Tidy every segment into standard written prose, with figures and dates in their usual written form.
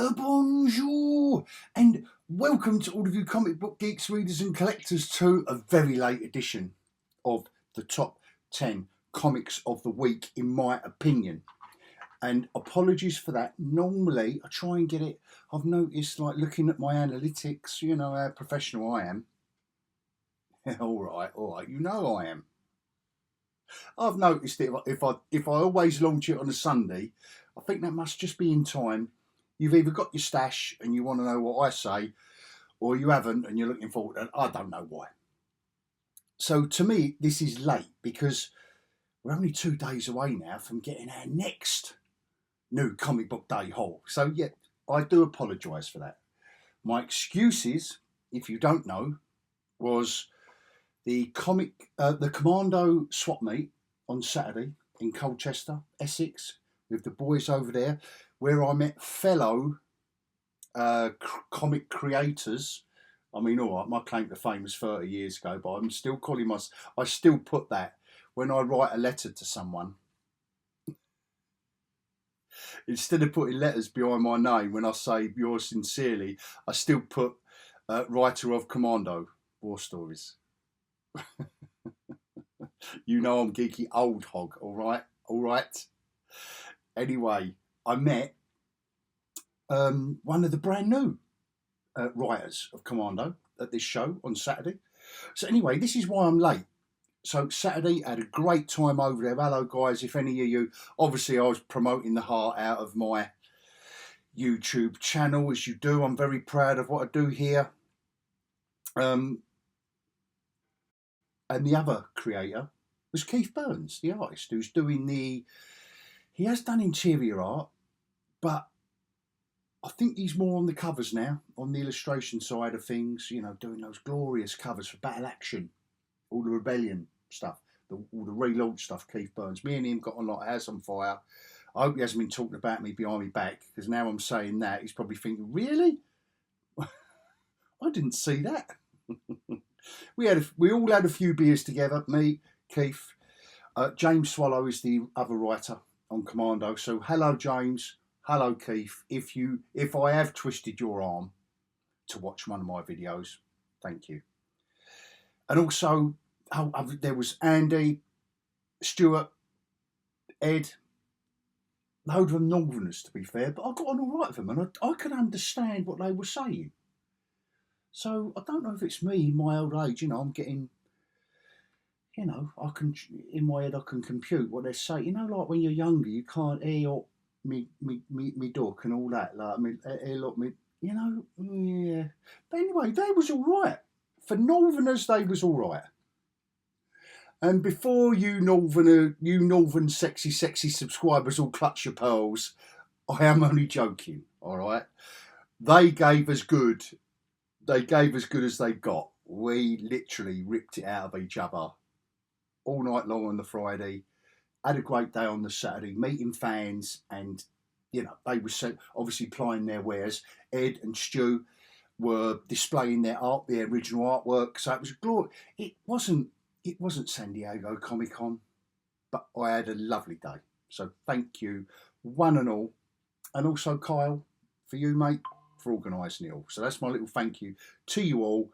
Bonjour and welcome to all of you comic book geeks, readers and collectors to a very late edition of the top 10 comics of the week, in my opinion. And apologies for that. Normally I try and get it. I've noticed, like, looking at my analytics, you know how professional I am. all right, you know I am. I've noticed that if I always launch it on a Sunday, I think that must just be in time. You've either got your stash and you want to know what I say, or you haven't and you're looking forward to it. I don't know why. So to me, this is late because we're only 2 days away now from getting our next new comic book day haul. So yeah, I do apologise for that. My excuses, if you don't know, was the Commando swap meet on Saturday in Colchester, Essex, with the boys over there, where I met fellow comic creators. I mean, all right, my claim to fame was 30 years ago, but I'm still calling myself, I still put that when I write a letter to someone. Instead of putting letters behind my name when I say yours sincerely, I still put writer of Commando War Stories. You know I'm geekyOlhog, all right? Anyway, I met one of the brand new writers of Commando at this show on Saturday. So anyway, this is why I'm late. So Saturday, I had a great time over there. Hello guys, if any of you, obviously I was promoting the heart out of my YouTube channel, as you do. I'm very proud of what I do here. And the other creator was Keith Burns, the artist, who's doing he has done interior art, but I think he's more on the covers now, on the illustration side of things, you know, doing those glorious covers for Battle Action, all the Rebellion stuff, all the relaunch stuff, Keith Burns. Me and him got on like a house on fire. I hope he hasn't been talking about me behind my back, because now I'm saying that, he's probably thinking, really? I didn't see that. We all had a few beers together, me, Keith. James Swallow is the other writer on Commando. So hello, James. Hello, Keith. If I have twisted your arm to watch one of my videos, thank you. And also, there was Andy, Stuart, Ed, load of them Northerners, to be fair, but I got on all right with them, and I could understand what they were saying. So I don't know if it's me, my old age, you know, I'm getting, you know, in my head I can compute what they say. You know, like when you're younger, you can't hear me duck and all that, like, you know, yeah. But anyway, they was all right. For Northerners, they was all right. And before you Northern sexy subscribers all clutch your pearls, I am only joking, all right? They gave as good as they got. We literally ripped it out of each other all night long on the Friday. Had a great day on the Saturday, meeting fans, and, you know, they were obviously plying their wares. Ed and Stu were displaying their art, their original artwork. So it was glory. It wasn't San Diego Comic Con, but I had a lovely day. So thank you, one and all, and also Kyle, for you, mate, for organising it all. So that's my little thank you to you all.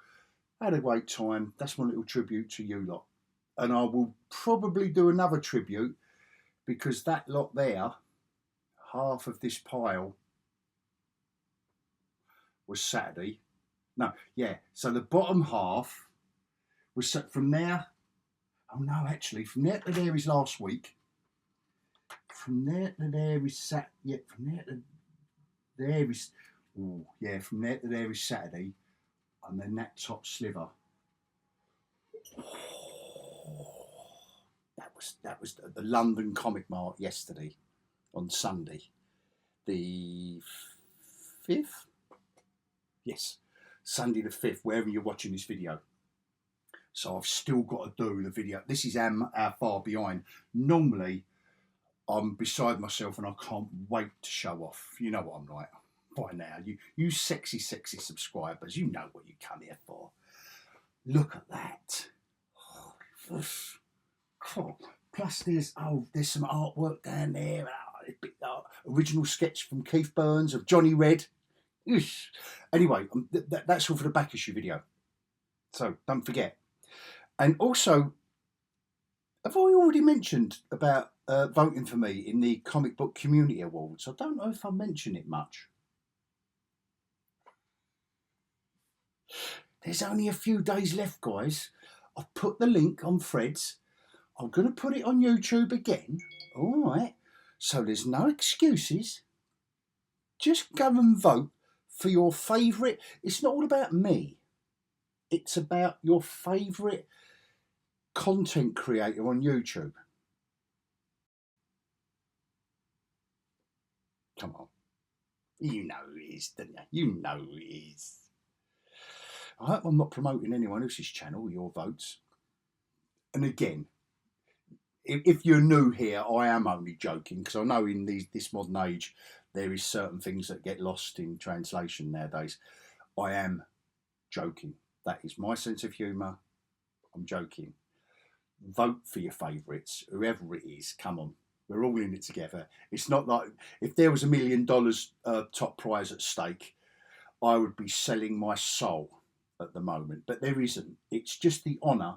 I had a great time. That's my little tribute to you lot. And I will probably do another tribute, because that lot there, half of this pile, was Saturday. No, yeah. So the bottom half was set from there. Oh no, actually, from there to there is last week. From there to there is yeah, from there to there is. Oh yeah, from there to there is Saturday, and then that top sliver. That was the London Comic Mart yesterday, on Sunday, the 5th. Yes, Sunday the 5th, wherever you're watching this video. So I've still got to do the video. This is how far behind. Normally, I'm beside myself and I can't wait to show off. You know what I'm like by now. You sexy subscribers, you know what you come here for. Look at that. Oh, plus there's some artwork down there. Original sketch from Keith Burns of Johnny Red. Eesh. Anyway, that's all for the back issue video. So don't forget. And also, have I already mentioned about voting for me in the Comic Book Community Awards? I don't know if I mention it much. There's only a few days left, guys. I've put the link on Threads. I'm going to put it on YouTube again. All right. So there's no excuses. Just go and vote for your favourite. It's not all about me. It's about your favourite content creator on YouTube. Come on. You know who it is, don't you? You know who it is. I hope I'm not promoting anyone else's channel with your votes. And again, if you're new here, I am only joking, because I know in this modern age there is certain things that get lost in translation nowadays. I am joking. That is my sense of humour. I'm joking. Vote for your favourites, whoever it is. Come on, we're all in it together. It's not like if there was $1 million top prize at stake, I would be selling my soul at the moment, but there isn't. It's just the honour.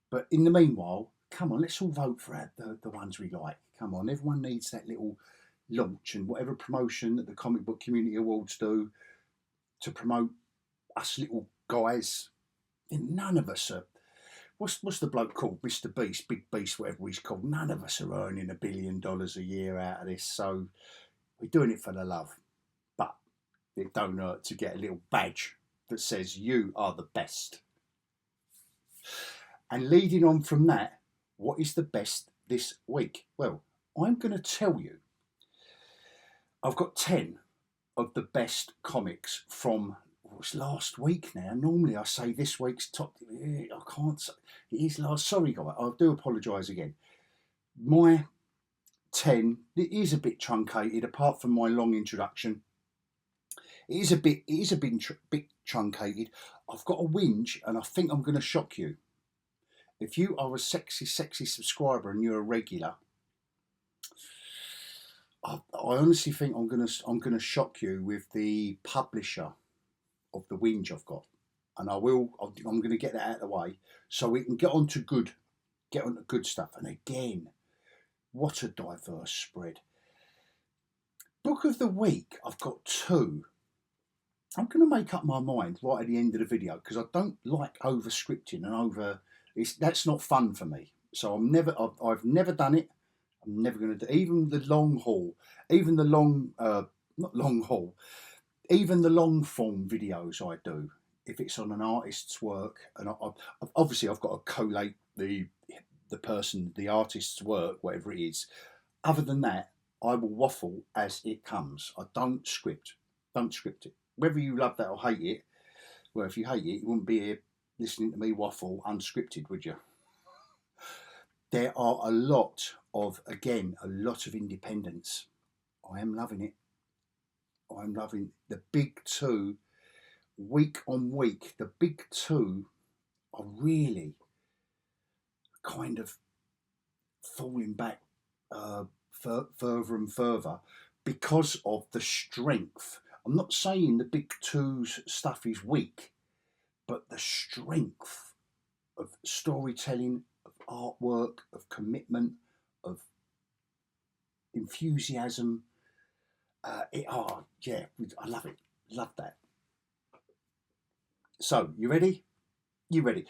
But in the meanwhile, come on, let's all vote for the ones we like. Come on, everyone needs that little launch and whatever promotion that the Comic Book Community Awards do to promote us little guys. And none of us are. What's the bloke called? Mr. Beast, Big Beast, whatever he's called. None of us are earning $1 billion a year out of this, so we're doing it for the love. But it don't hurt to get a little badge that says you are the best. And leading on from that, what is the best this week? Well, I'm going to tell you. I've got 10 of the best comics from last week now. Normally I say this week's top. I can't say. It is last. Sorry, guys. I do apologise again. My 10, it is a bit truncated, apart from my long introduction. It is a bit truncated. I've got a whinge, and I think I'm going to shock you. If you are a sexy subscriber and you're a regular, I honestly think I'm gonna shock you with the publisher of the whinge I've got, and I'm going to get that out of the way so we can get on to good stuff. And again, what a diverse spread. Book of the week, I've got 2. I'm going to make up my mind right at the end of the video, because I don't like over scripting and that's not fun for me. So I've never done it. I'm never going to do even the long haul, even the long even the long form videos I do. If it's on an artist's work, and obviously I've got to collate the person, the artist's work, whatever it is. Other than that, I will waffle as it comes. I don't script it. Whether you love that or hate it, well, if you hate it, you wouldn't be here listening to me waffle unscripted, would you? There are a lot of independence. I am loving it. I'm loving the big 2 week on week. The big 2 are really kind of falling back further and further because of the strength. I'm not saying the big 2's stuff is weak, but the strength of storytelling, of artwork, of commitment, of enthusiasm. I love it. Love that. So, you ready? You ready?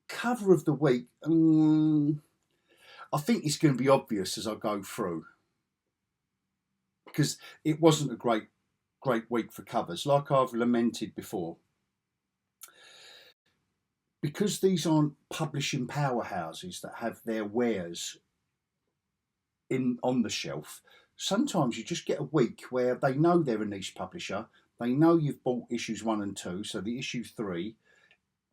Cover of the week. I think it's going to be obvious as I go through, because it wasn't a great week for covers, like I've lamented before. Because these aren't publishing powerhouses that have their wares on the shelf, sometimes you just get a week where they know they're a niche publisher. They know you've bought issues 1 and 2, so the issue 3,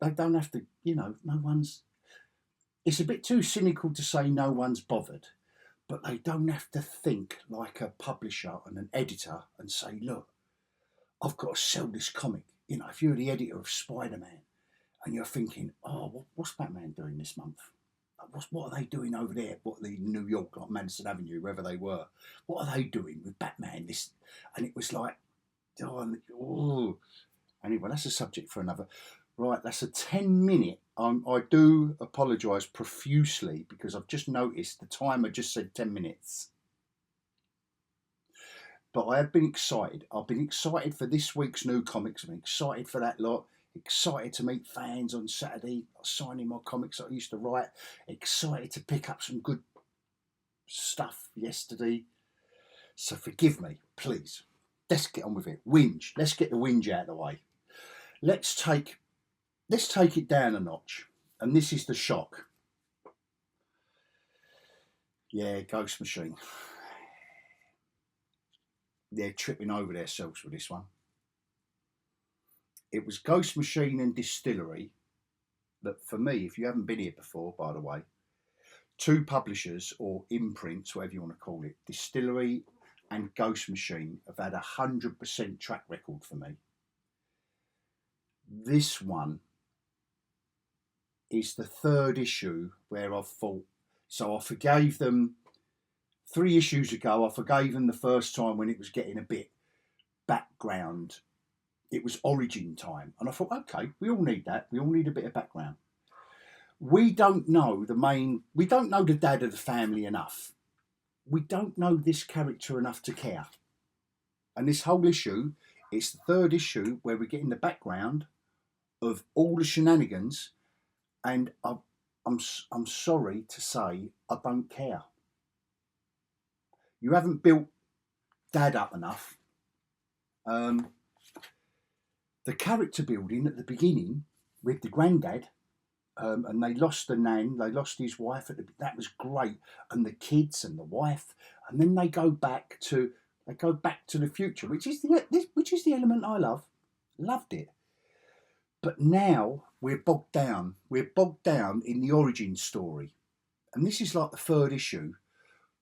they don't have to, no one's. It's a bit too cynical to say no one's bothered, but they don't have to think like a publisher and an editor and say, look, I've got to sell this comic. If you're the editor of Spider-Man and you're thinking, oh, what's Batman doing this month? What are they doing over there? New York, like Madison Avenue, wherever they were? What are they doing with Batman? And it was like, Oh. Anyway, that's a subject for another. Right, that's a 10-minute. I do apologise profusely because I've just noticed the timer just said 10 minutes. But I have been excited. I've been excited for this week's new comics. I've been excited for that lot. Excited to meet fans on Saturday, signing my comics I used to write. Excited to pick up some good stuff yesterday. So forgive me, please. Let's get on with it. Whinge. Let's get the whinge out of the way. Let's take it down a notch. And this is the shock. Yeah, Ghost Machine. They're tripping over themselves with this one. It was Ghost Machine and Distillery that, for me, if you haven't been here before, by the way, two publishers or imprints, whatever you want to call it, Distillery and Ghost Machine, have had 100% track record for me. This one is the third issue where I've thought, so I forgave them 3 issues ago. I forgave them the first time when it was getting a bit background. It was origin time. And I thought, okay, we all need that. We all need a bit of background. We don't know we don't know the dad of the family enough. We don't know this character enough to care. And this whole issue, it's the third issue where we're getting the background of all the shenanigans. And I'm sorry to say, I don't care. You haven't built Dad up enough. The character building at the beginning with the granddad, and they lost the nan, they lost his wife. That was great, and the kids and the wife, and then they go back to the future, which is the element I love. Loved it. But now we're bogged down. We're bogged down in the origin story, and this is like the third issue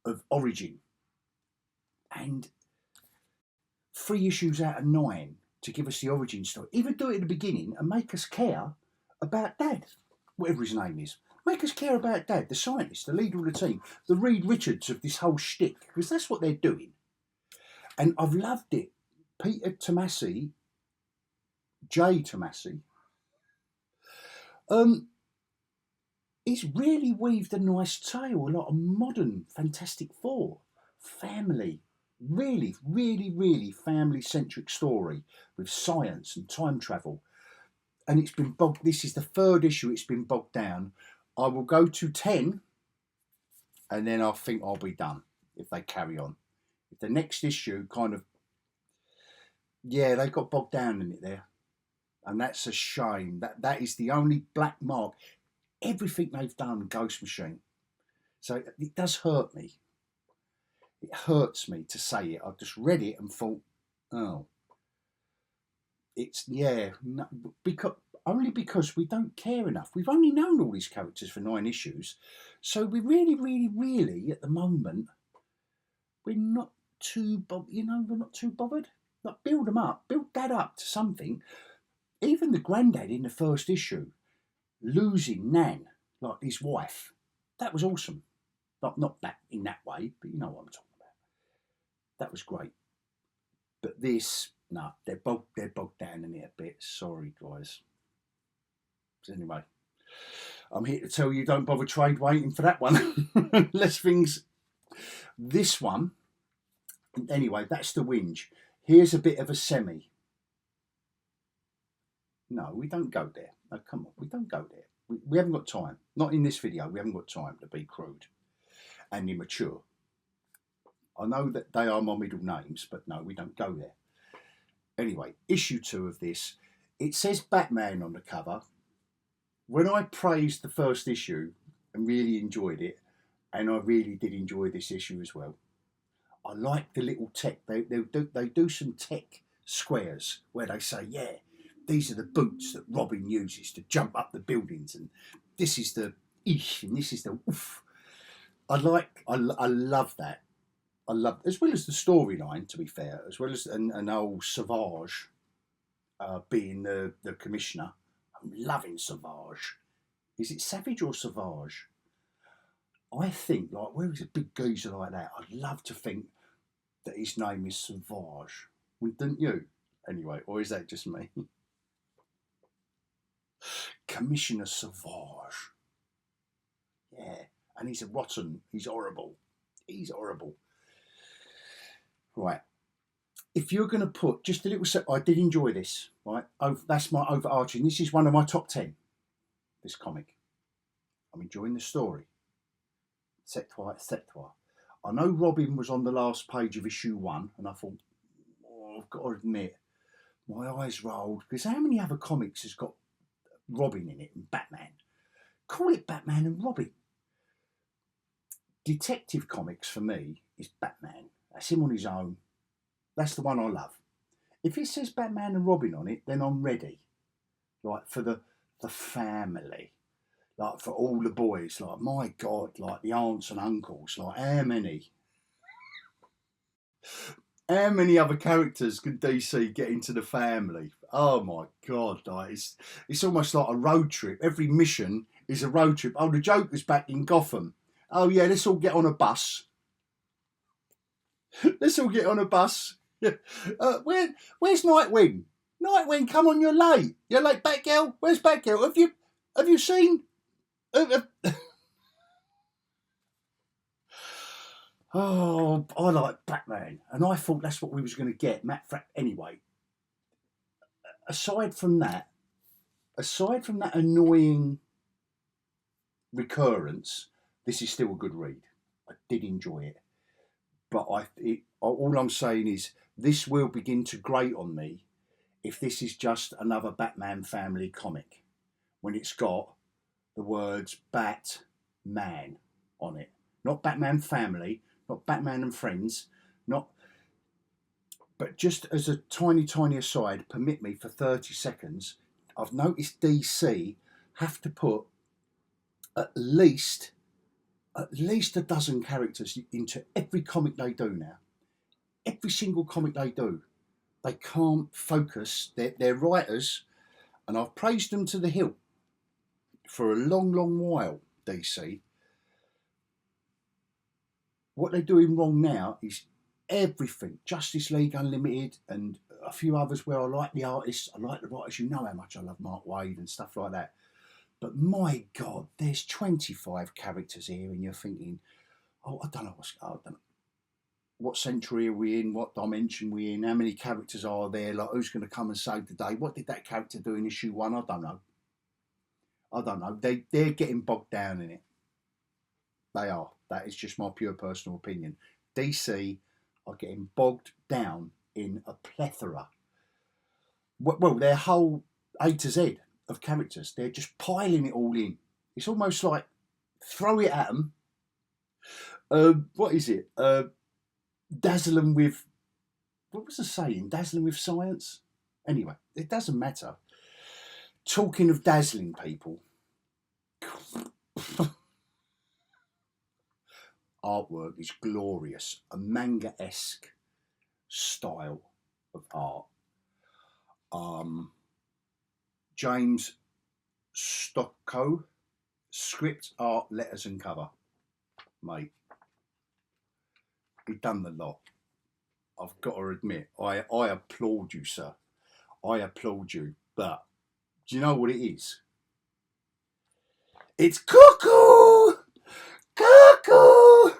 of Origin. And 3 issues out of 9 to give us the origin story. Even do it at the beginning and make us care about Dad, whatever his name is. Make us care about Dad, the scientist, the leader of the team, the Reed Richards of this whole shtick, because that's what they're doing. And I've loved it. Peter Tomasi, J. Tomasi, he's really weaved a nice tale, a lot of modern Fantastic Four, family, really, really, really family-centric story with science and time travel. And it's been bogged, this is the third issue, it's been bogged down. I will go to 10 and then I think I'll be done if they carry on. If the next issue kind of, yeah, they got bogged down in it there. And that's a shame. That is the only black mark. Everything they've done, Ghost Machine. So it does hurt me. It hurts me to say it. I just read it and thought, oh, it's, yeah, no, because we don't care enough. We've only known all these characters for 9 issues. So we really, really, really, at the moment, we're not too, we're not too bothered. Like, build them up, build Dad up to something. Even the granddad in the first issue, losing Nan, like his wife, that was awesome. Not that in that way, but you know what I'm talking about. That was great. But this, no, they're bogged down in it a bit. Sorry, guys. But anyway, I'm here to tell you, don't bother trade waiting for that one. Less things. This one, anyway, that's the whinge. Here's a bit of a semi. No, we don't go there. No, come on, we don't go there. We haven't got time. Not in this video. We haven't got time to be crude and immature. I know that they are my middle names, but no, we don't go there. Anyway, issue 2 of this. It says Batman on the cover. When I praised the first issue and really enjoyed it, and I really did enjoy this issue as well, I like the little tech. They do some tech squares where they say, yeah, these are the boots that Robin uses to jump up the buildings, and this is the ish, and this is the oof. I love that. I love, as well as the storyline, to be fair, as well as an old Savage being the commissioner. I'm loving Savage. Is it Savage or Savage? I think, like, where is a big geezer like that? I'd love to think that his name is Savage. Wouldn't you? Anyway, or is that just me? Commissioner Sauvage. Yeah, and he's a rotten. He's horrible. He's horrible. Right. If you're going to put just a little, I did enjoy this. Right. That's my overarching. This is one of my top 10. This comic. I'm enjoying the story. Etc. Etc. I know Robin was on the last page of issue 1, and I thought, oh, I've got to admit, my eyes rolled because how many other comics has got Robin in it and Batman? Call it Batman and Robin. Detective Comics for me is Batman. That's him on his own. That's the one I love. If it says Batman and Robin on it, then I'm ready. Like for the family. Like for all the boys. Like, my God, like the aunts and uncles. Like, how many? How many other characters can DC get into the family? Oh my God, like it's almost like a road trip. Every mission is a road trip. Oh, the Joker's back in Gotham. Oh yeah, let's all get on a bus. Let's all get on a bus. Where's Nightwing? Nightwing, come on, you're late. You're late, Batgirl. Where's Batgirl? Have you seen? Oh, I like Batman, and I thought that's what we was going to get. Anyway, aside from that annoying recurrence, this is still a good read. I did enjoy it, but all I'm saying is this will begin to grate on me if this is just another Batman family comic when it's got the words Batman on it, not Batman family, not Batman and friends, not. But just as a tiny aside, permit me for 30 seconds. I've noticed DC have to put at least a dozen characters into every comic they do now. Every single comic they do. They can't focus. They're writers, and I've praised them to the hilt for a long while, DC. What they're doing wrong now is everything. Justice League Unlimited and a few others where I like the artists, I like the writers. You know how much I love Mark Waid and stuff like that. But my God, there's 25 characters here, and you're thinking, oh, I don't know what century are we in, what dimension we in, how many characters are there, like who's going to come and save the day, what did that character do in issue 1? I don't know. They're getting bogged down in it. They are. That is just my pure personal opinion. DC are getting bogged down in a plethora. Well, their whole A to Z of characters, they're just piling it all in. It's almost like throw it at them. What is it? Dazzle them with, what was the saying? Dazzling with science? Anyway, it doesn't matter. Talking of dazzling people, artwork is glorious. A manga-esque style of art. James Stocko, script, art, letters and cover. Mate, he done the lot. I've got to admit, I applaud you, sir. I applaud you. But do you know what it is? It's CUCKOOOO! CUCKOOOO!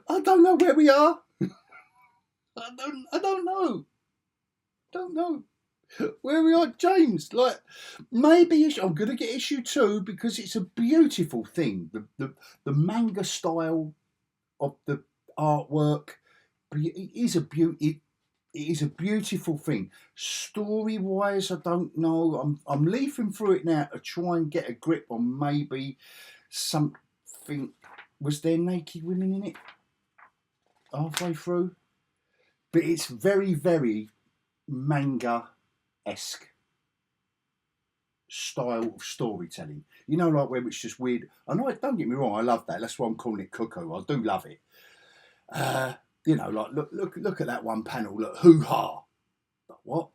I don't know where we are. I don't know. Don't know where we are, James. Like, maybe I'm going to get issue 2 because it's a beautiful thing. The manga style of the artwork, it is a beauty. It is a beautiful thing. Story-wise, I don't know. I'm leafing through it now to try and get a grip on maybe something. Was there naked women in it halfway through? But it's very, very manga-esque style of storytelling. You know, like where it's just weird. I know, don't get me wrong, I love that. That's why I'm calling it CUCKOOO. I do love it. You know, like look at that one panel. Look, hoo-ha. But what?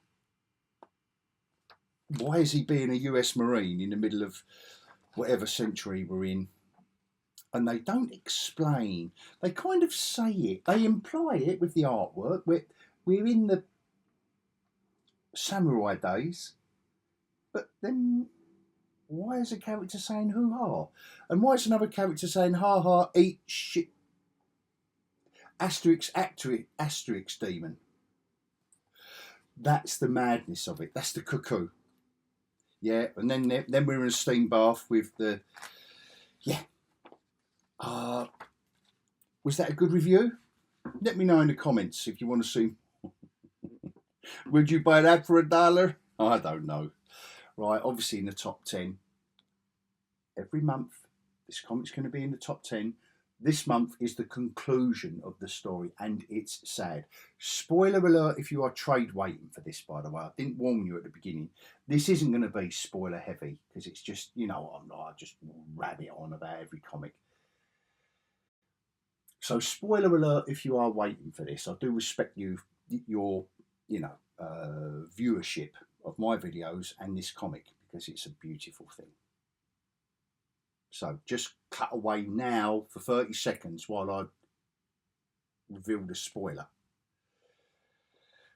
Why is he being a US Marine in the middle of whatever century we're in? and they don't explain. They kind of say it. They imply it with the artwork. We're in the samurai days, but then why is a character saying hoo-ha? And why is another character saying ha-ha, eat shit, asterisk demon? That's the madness of it. That's the cuckoo. Yeah, and then we're in a steam bath with the... Yeah. Was that a good review? Let me know in the comments if you want to see. Would you buy that for $1? I don't know. Right, obviously in the top 10. Every month, this comic's going to be in the top 10. This month is the conclusion of the story, and it's sad. Spoiler alert if you are trade waiting for this, by the way. I didn't warn you at the beginning. This isn't going to be spoiler heavy, because it's just, you know, I just rabbit on about every comic. So spoiler alert if you are waiting for this. I do respect your viewership of my videos and this comic, because it's a beautiful thing. So just cut away now for 30 seconds while I reveal the spoiler.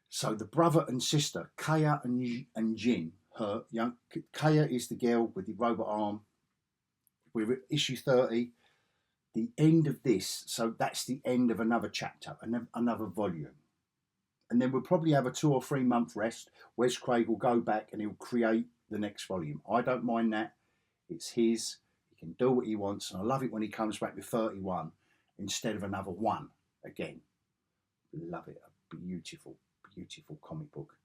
So the brother and sister, Kaya and Jin, Kaya is the girl with the robot arm. We're at issue 30. The end of this, so that's the end of another chapter, another volume. And then we'll probably have a 2 or 3 month rest. Wes Craig will go back and he'll create the next volume. I don't mind that. It's his. He can do what he wants. And I love it when he comes back with 31 instead of another 1 again. Love it. A beautiful, beautiful comic book.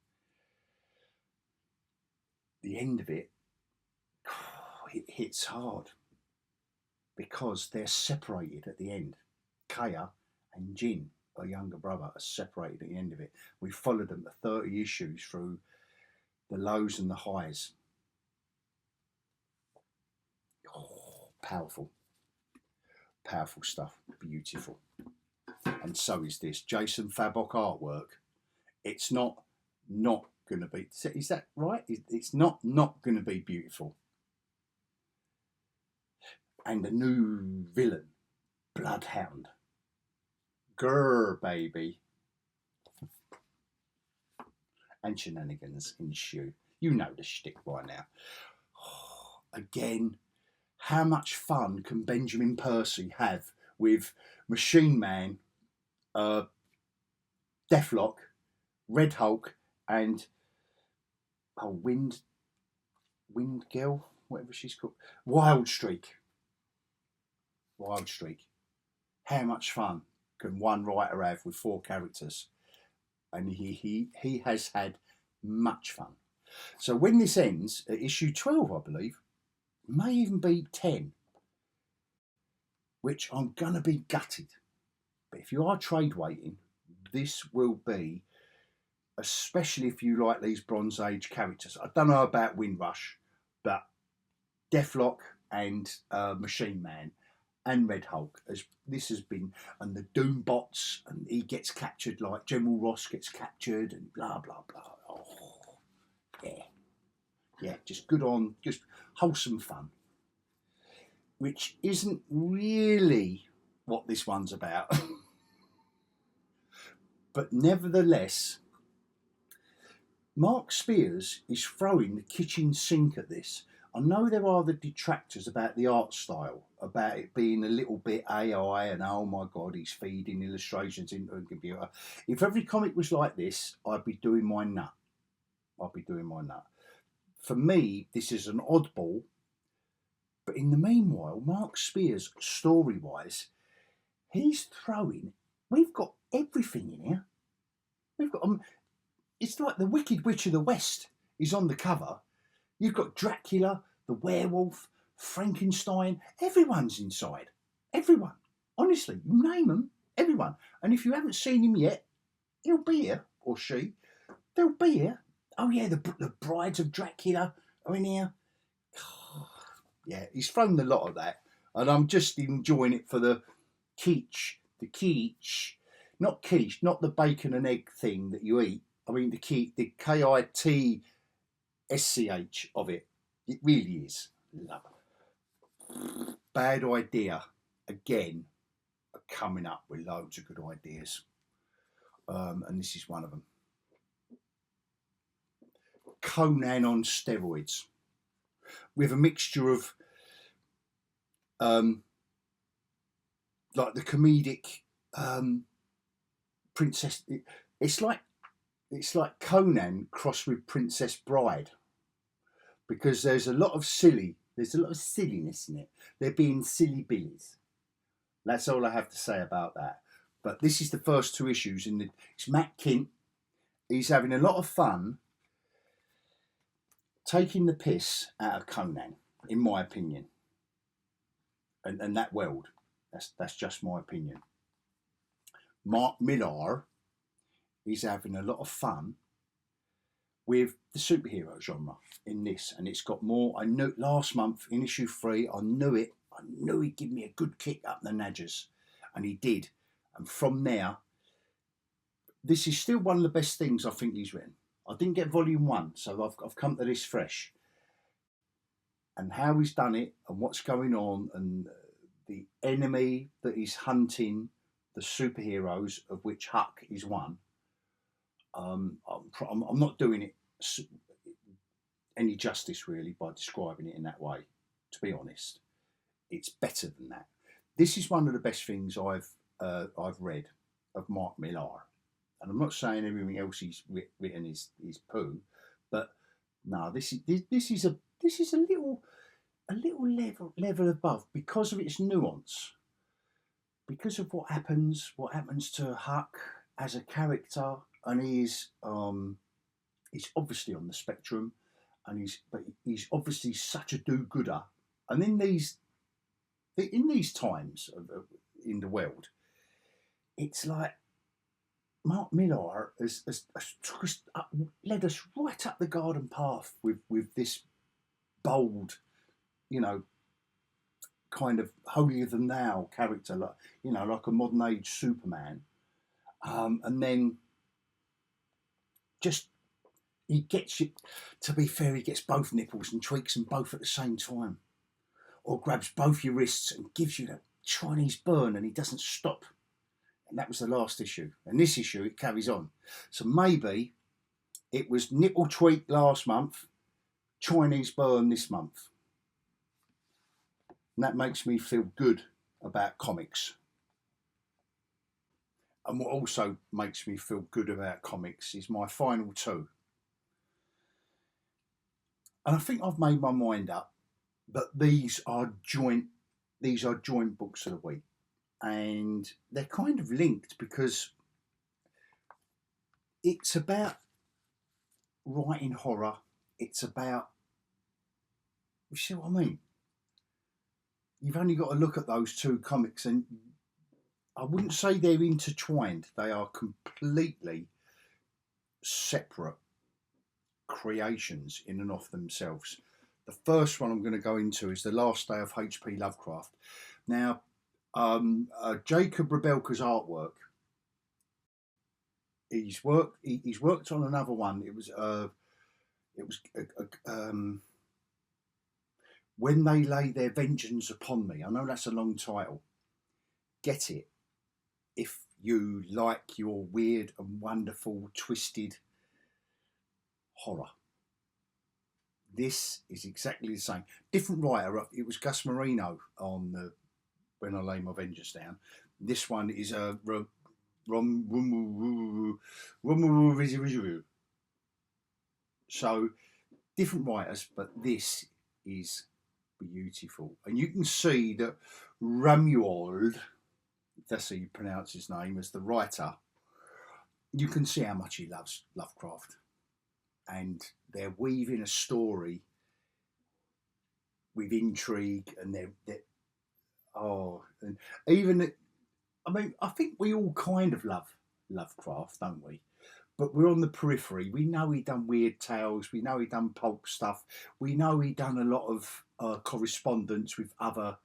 The end of it, it hits hard, because they're separated at the end. Kaya and Jin, her younger brother, are separated at the end of it. We followed them for 30 issues through the lows and the highs. Oh, powerful. Powerful stuff. Beautiful. And so is this. Jason Fabok artwork. It's not going to be... Is that right? It's not going to be beautiful. And a new villain, Bloodhound. Grrr, baby. And shenanigans ensue. You know the shtick by now. Oh, again, how much fun can Benjamin Percy have with Machine Man, Deathlock, Red Hulk, and Wind Girl, whatever she's called, Wild Streak. How much fun can one writer have with 4 characters? And he has had much fun. So when this ends at issue 12, I believe, may even be 10, which I'm gonna be gutted. But if you are trade waiting, this will be, especially if you like these Bronze Age characters. I don't know about Windrush, but Deathlock and Machine Man and Red Hulk, this has been, and the Doombots, and he gets captured, like General Ross gets captured, and blah blah blah. Oh, yeah, just good on, just wholesome fun, which isn't really what this one's about. But nevertheless, Mark Spears is throwing the kitchen sink at this. I know there are the detractors about the art style, about it being a little bit AI and oh my God, he's feeding illustrations into a computer. If every comic was like this, I'd be doing my nut. For me, this is an oddball. But in the meanwhile, Mark Spears, story-wise, he's throwing, we've got everything in here. We've got, it's like the Wicked Witch of the West is on the cover. You've got Dracula, the werewolf, Frankenstein. Everyone's inside. Everyone. Honestly, you name them, everyone. And if you haven't seen him yet, he'll be here, or she. They'll be here. Oh yeah, the brides of Dracula are in here. Yeah, he's thrown a lot of that. And I'm just enjoying it for the quiche. Not quiche, not the bacon and egg thing that you eat. I mean the KITSCH of it. It really is. Love it. Bad idea. again, are coming up with loads of good ideas. And this is one of them. Conan on steroids, with a mixture of like the comedic princess. It's like Conan crossed with Princess Bride, because there's a lot of silliness in it. They're being silly billies. That's all I have to say about that. But this is the first two issues, and it's Matt Kint. He's having a lot of fun taking the piss out of Conan, in my opinion, and that world. That's just my opinion. Mark Millar is having a lot of fun with the superhero genre in this, and it's got more. I know last month in issue 3, I knew he'd give me a good kick up the nadgers, and he did. And from there, this is still one of the best things I think he's written. I didn't get volume 1, so I've come to this fresh. And how he's done it, and what's going on, and the enemy that he's hunting, the superheroes, of which Huck is one. I'm not doing it any justice really by describing it in that way. To be honest, it's better than that. This is one of the best things I've read of Mark Millar. And I'm not saying everything else he's written is poo, but no, this is a little level above, because of its nuance, because of what happens to Huck as a character, and he's obviously on the spectrum, and he's obviously such a do-gooder, and in these times in the world, it's like Mark Millar has led us right up the garden path with this bold, kind of holier than thou character, like a modern age Superman, and then just he gets it. To be fair, he gets both nipples and tweaks them both at the same time, or grabs both your wrists and gives you that Chinese burn, and he doesn't stop. And that was the last issue. And this issue, it carries on. So maybe it was nipple tweak last month, Chinese burn this month. And that makes me feel good about comics. And what also makes me feel good about comics is my final two. And I think I've made my mind up, but these are joint books of the week. And they're kind of linked, because it's about writing horror. It's about, you see what I mean? You've only got to look at those two comics, and I wouldn't say they're intertwined. They are completely separate creations in and of themselves. The first one I'm going to go into is The Last Day of HP Lovecraft. Now, Jacob Rebelka's artwork. He's worked on another one. It was When They Lay Their Vengeance Upon Me. I know that's a long title. Get it if you like your weird and wonderful, twisted horror. This is exactly the same. Different writer. It was Gus Marino on the When I Lay My Vengeance Down. This one is a so different writers, but this is beautiful. And you can see that Romuald, that's how you pronounce his name, as the writer, you can see how much he loves Lovecraft. And they're weaving a story with intrigue, and and even, I mean, I think we all kind of love Lovecraft, don't we? But we're on the periphery. We know he done Weird Tales. We know he done pulp stuff. We know he done a lot of correspondence with other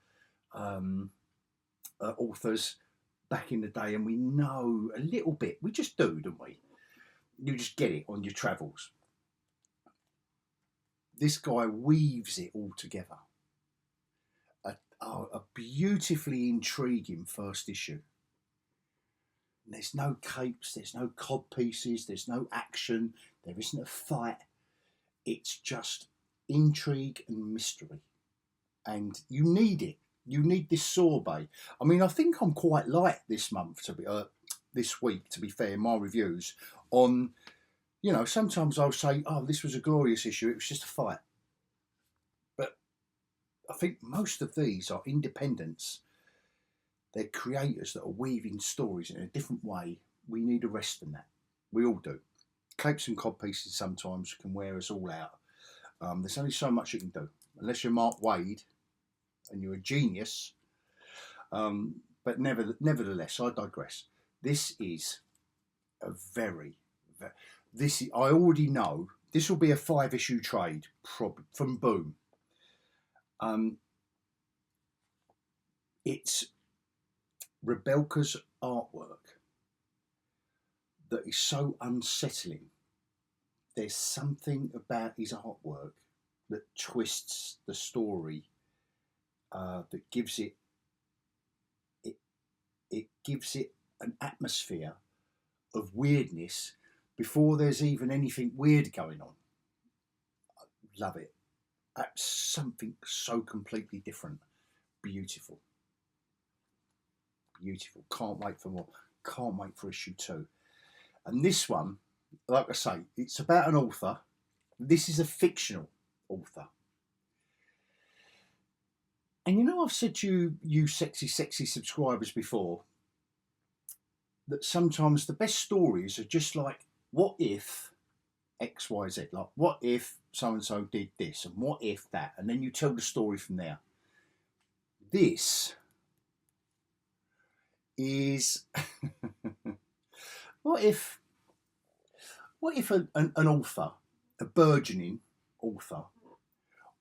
authors back in the day, and we know a little bit. We just do, don't we? You just get it on your travels. This guy weaves it all together. a beautifully intriguing first issue. There's no capes, there's no cod pieces, there's no action, there isn't a fight. It's just intrigue and mystery. And you need it. You need this sorbet. I mean, I think I'm quite light this month, this week, to be fair, in my reviews on, you know, sometimes I'll say, oh, this was a glorious issue, it was just a fight. But I think most of these are independents. They're creators that are weaving stories in a different way. We need a rest in that. We all do. Capes and cod pieces sometimes can wear us all out. There's only so much you can do. Unless you're Mark Waid and you're a genius. But nevertheless, I digress. This is a very, I already know, this will be a 5-issue trade from Boom. It's Rebelka's artwork that is so unsettling. There's something about his artwork that twists the story, that gives it gives it an atmosphere of weirdness before there's even anything weird going on. I love it. That's something so completely different. Beautiful. Beautiful. Can't wait for more. Can't wait for issue 2. And this one, like I say, it's about an author. This is a fictional author. And you know, I've said to you sexy subscribers before that sometimes the best stories are just like, what if X, Y, Z? Like, what if so-and-so did this? And what if that? And then you tell the story from there. This is what if an author, a burgeoning author,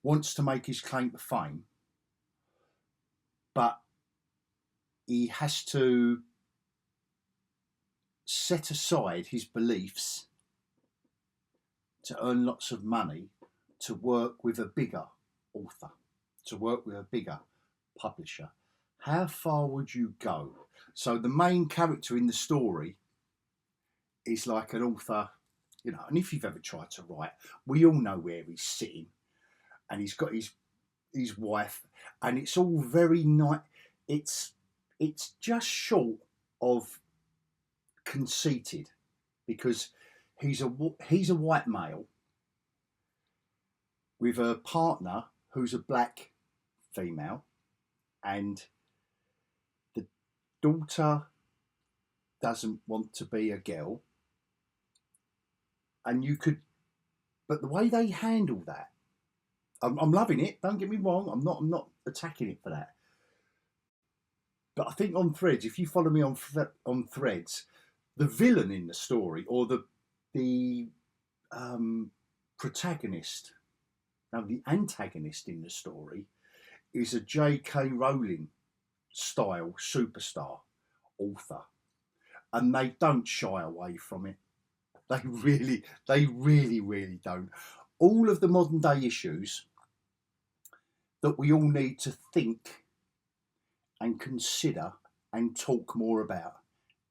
wants to make his claim to fame, but he has to set aside his beliefs to earn lots of money to work with a bigger author, to work with a bigger publisher. How far would you go? So the main character in the story is like an author, you know, and if you've ever tried to write, we all know where he's sitting and he's got his wife, and it's all very nice. It's just short of conceited, because he's a white male with a partner who's a black female, and the daughter doesn't want to be a girl, and but the way they handle that, I'm loving it. Don't get me wrong. I'm not attacking it for that. But I think on Threads, if you follow me on Threads, the villain in the story, or the protagonist, now the antagonist in the story, is a J.K. Rowling style superstar author, and they don't shy away from it. They really don't. All of the modern day issues that we all need to think and consider and talk more about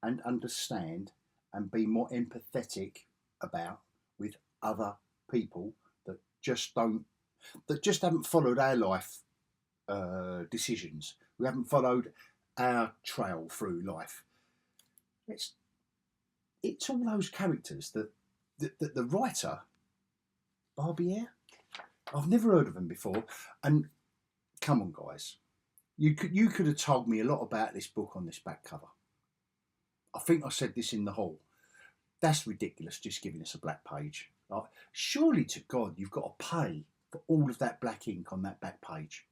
and understand and be more empathetic about with other people that just haven't followed our life decisions. We haven't followed our trail through life. It's all those characters that the writer, Barbier, I've never heard of them before. And come on, guys, you could have told me a lot about this book on this back cover. I think I said this in the hall. That's ridiculous, just giving us a black page. Like, surely to God, you've got to pay for all of that black ink on that back page.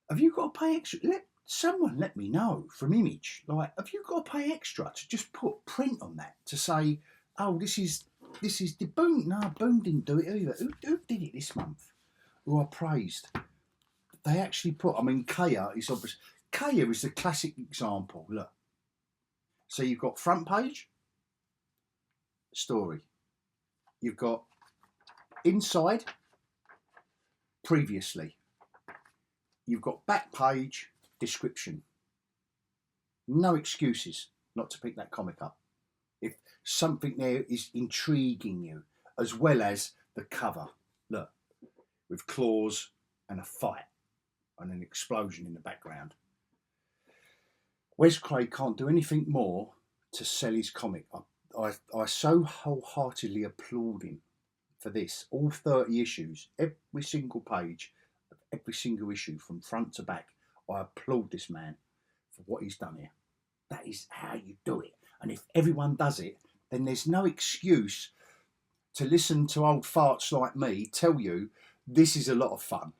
Have you got to pay extra? Someone let me know from Image. Like, have you got to pay extra to just put print on that to say, oh, this is the Boom? No, Boom didn't do it either. Who did it this month? Who I praised? They actually put. I mean, Kaya is obvious. Kaya is the classic example. Look. So you've got front page, story. You've got inside, previously. you've got back page, description. No excuses not to pick that comic up. If something there is intriguing you, as well as the cover. Look, with claws and a fight and an explosion in the background. Wes Craig can't do anything more to sell his comic. I so wholeheartedly applaud him for this. All 30 issues, every single page of every single issue from front to back. I applaud this man for what he's done here. That is how you do it. And if everyone does it, then there's no excuse to listen to old farts like me tell you this is a lot of fun.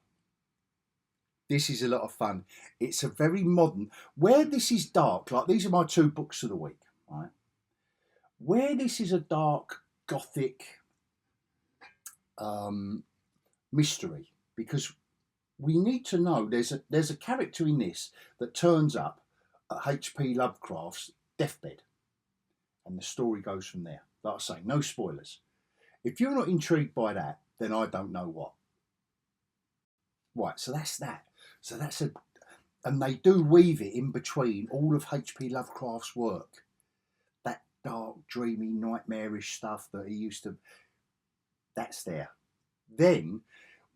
This is a lot of fun. It's a very modern, where this is dark, like these are my 2 books of the week, right? Where this is a dark, gothic mystery, because we need to know there's a character in this that turns up at HP Lovecraft's deathbed. And the story goes from there. Like I say, no spoilers. If you're not intrigued by that, then I don't know what. Right, so that's that. So that's and they do weave it in between all of HP Lovecraft's work. That dark, dreamy, nightmarish stuff that he used to, that's there. Then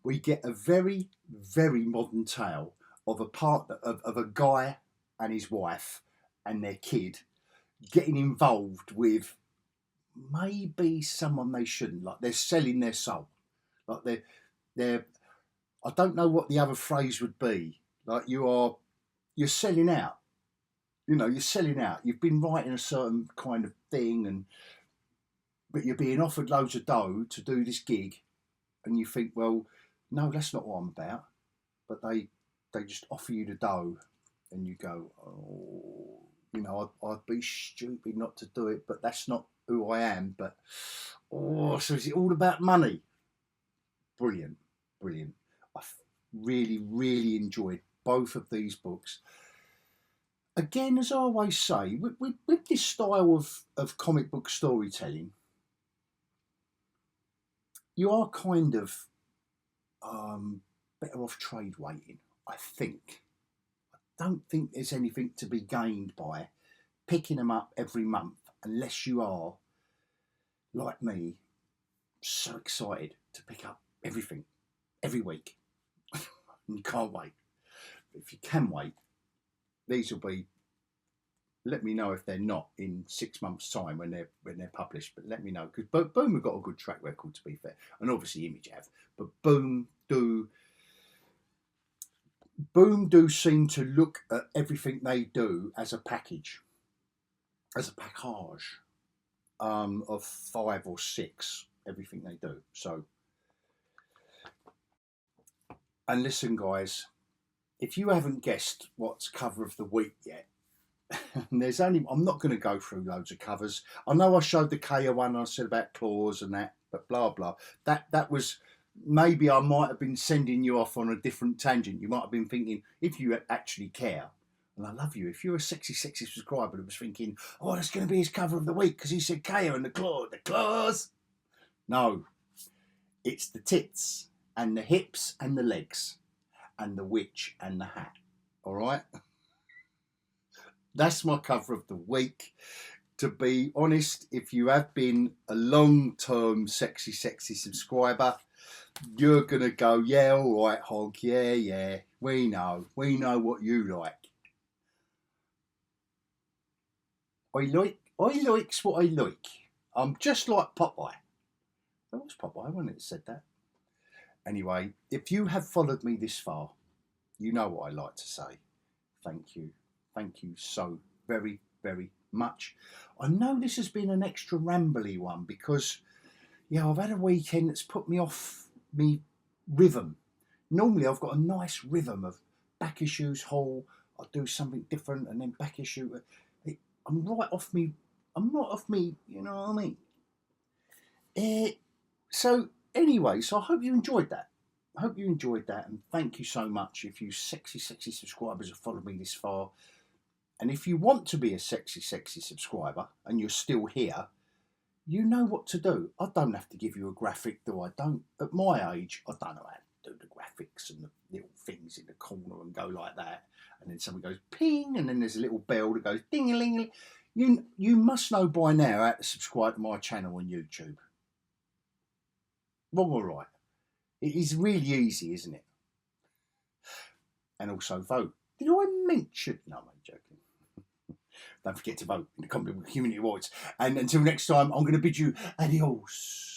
we get a very, very modern tale of a guy and his wife and their kid getting involved with maybe someone they shouldn't. Like they're selling their soul. Like they're I don't know what the other phrase would be. Like you're selling out. You know, you're selling out. You've been writing a certain kind of thing, but you're being offered loads of dough to do this gig, and you think, well, no, that's not what I'm about. But they just offer you the dough, and you go, oh, you know, I'd be stupid not to do it, but that's not who I am. But oh, so is it all about money? Brilliant, brilliant. I really, really enjoyed both of these books. Again, as I always say, with this style of comic book storytelling, you are kind of better off trade waiting, I think. I don't think there's anything to be gained by picking them up every month, unless you are, like me, so excited to pick up everything every week. And you can't wait. If you can wait, these will be, let me know if they're not in 6 months' time when they're published, but let me know, because Boom have got a good track record, to be fair, and obviously Image have, but Boom do seem to look at everything they do as a package, as a package of 5 or 6, everything they do. So, and listen, guys, if you haven't guessed what's cover of the week yet, there's only, I'm not going to go through loads of covers. I know I showed the Kaya one, I said about claws and that, but blah blah. That was, maybe I might have been sending you off on a different tangent. You might have been thinking, if you actually care, and I love you, if you're a sexy subscriber that was thinking, oh, that's going to be his cover of the week because he said Kaya and the claws. No, it's the tits and the hips and the legs and the witch and the hat. All right? That's my cover of the week. To be honest, if you have been a long-term sexy subscriber, you're going to go, yeah, all right, Hog, yeah, we know what you like. I likes what I like. I'm just like Popeye. That was Popeye, wasn't it, said that? Anyway, if you have followed me this far, you know what I like to say. Thank you. Thank you so very, very much. I know this has been an extra rambly one because, yeah, I've had a weekend that's put me off me rhythm. Normally I've got a nice rhythm of back issues, haul, I'll do something different, and then back issue. I'm right off me, I'm not off me, you know what I mean? So anyway, so I hope you enjoyed that. I hope you enjoyed that, and thank you so much if you sexy subscribers have followed me this far. And if you want to be a sexy subscriber and you're still here, you know what to do. I don't have to give you a graphic, do I? Don't. At my age, I don't know how to do the graphics and the little things in the corner and go like that. And then someone goes ping, and then there's a little bell that goes ding-a-ling. You must know by now how to subscribe to my channel on YouTube. Wrong or right? It is really easy, isn't it? And also vote. Did I mention? No, I'm joking. Don't forget to vote in the community awards. And until next time, I'm going to bid you adios.